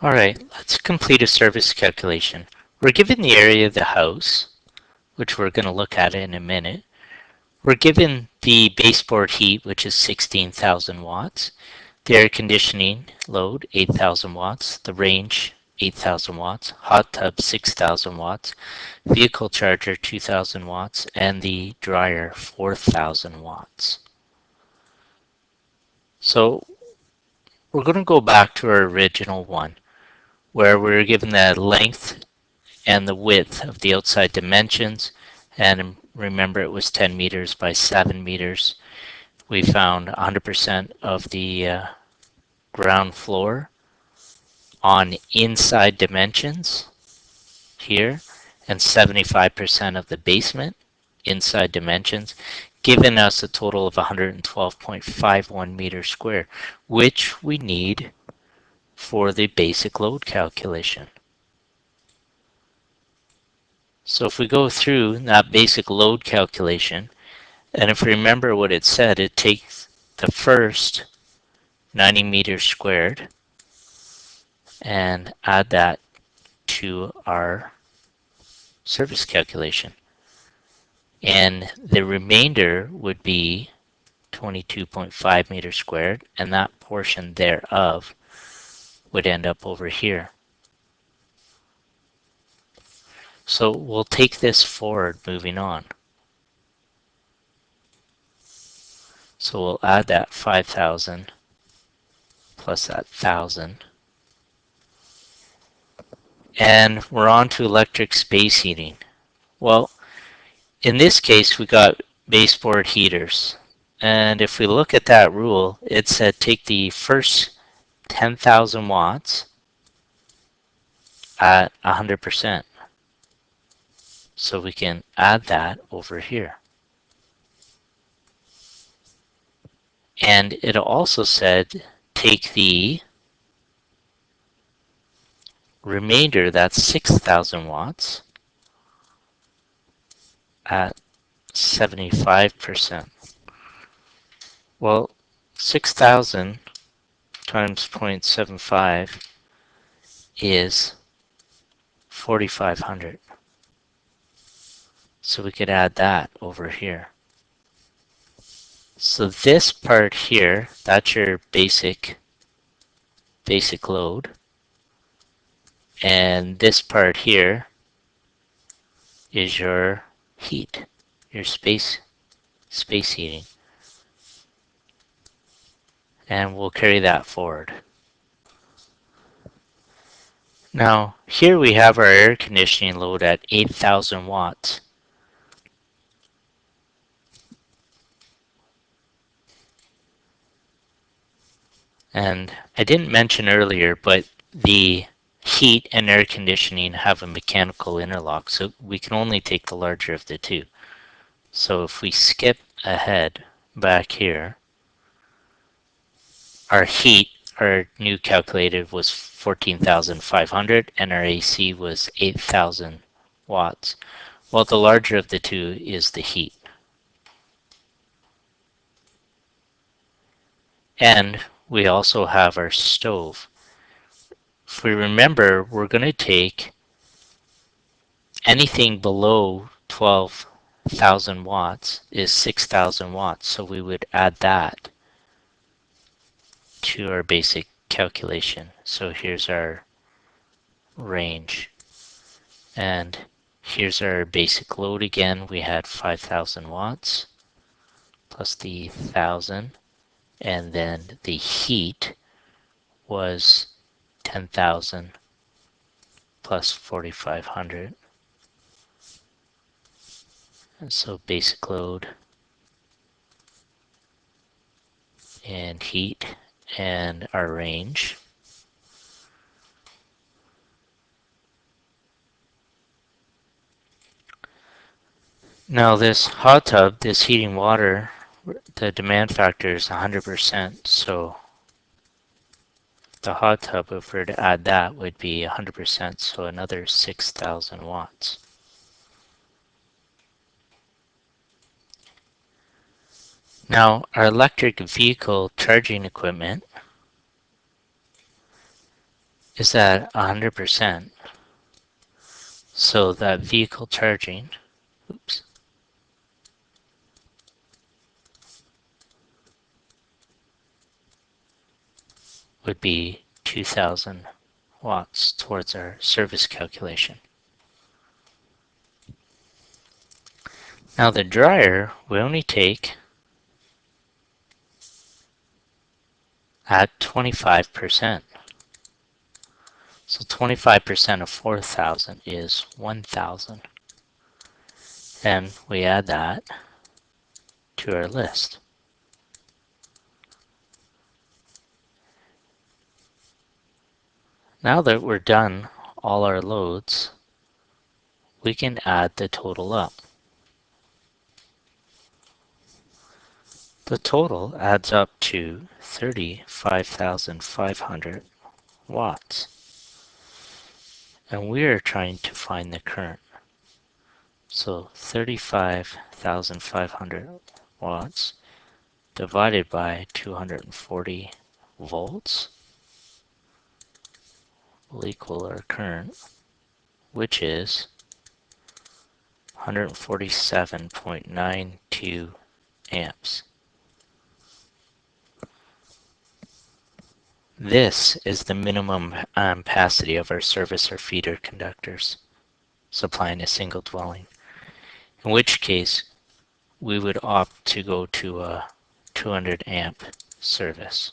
All right, let's complete a service calculation. We're given the area of the house, which we're going to look at in a minute. We're given the baseboard heat, which is 16,000 watts, the air conditioning load, 8,000 watts, the range, 8,000 watts, hot tub, 6,000 watts, vehicle charger, 2,000 watts, and the dryer, 4,000 watts. So we're going to go back to our original one, where we were given the length and the width of the outside dimensions, and remember it was 10 meters by 7 meters. We found 100% of the ground floor on inside dimensions here, and 75% of the basement inside dimensions, giving us a total of 112.51 meters square, which we need for the basic load calculation. So if we go through that basic load calculation, and if we remember what it said, it takes the first 90 meters squared and add that to our service calculation. And the remainder would be 22.5 meters squared, and that portion thereof would end up over here. So we'll take this forward moving on. So we'll add that 5,000 plus that 1,000. And we're on to electric space heating. Well, in this case, we got baseboard heaters. And if we look at that rule, it said take the first 10,000 watts at 100%. So we can add that over here. And it also said take the remainder, that's 6,000 watts, at 75%. Well, 6,000 times 0.75 is 4,500. So we could add that over here. So this part here, that's your basic load. And this part here is your heat, your space heating. And we'll carry that forward. Now, here we have our air conditioning load at 8,000 watts. And I didn't mention earlier, but the heat and air conditioning have a mechanical interlock, so we can only take the larger of the two. So if we skip ahead back here, our heat, our new calculated, was 14,500 and our AC was 8,000 watts. Well, the larger of the two is the heat. And we also have our stove. If we remember, we're going to take anything below 12,000 watts is 6,000 watts, so we would add that to our basic calculation. So here's our range, and here's our basic load again. We had 5,000 watts plus the 1,000, and then the heat was 10,000 plus 4,500. And so basic load and heat and our range. Now this hot tub, this heating water, the demand factor is 100%, so the hot tub, if we were to add that, would be 100%, so another 6,000 watts. Now, our electric vehicle charging equipment is at 100%. So that vehicle charging, oops, would be 2,000 watts towards our service calculation. Now the dryer we only take at 25%. So 25% of 4,000 is 1,000. And we add that to our list. Now that we're done all our loads, we can add the total up. The total adds up to 35,500 watts. And we are trying to find the current. So 35,500 watts divided by 240 volts will equal our current, which is 147.92 amps. This is the minimum ampacity of our service or feeder conductors supplying a single dwelling, in which case we would opt to go to a 200 amp service.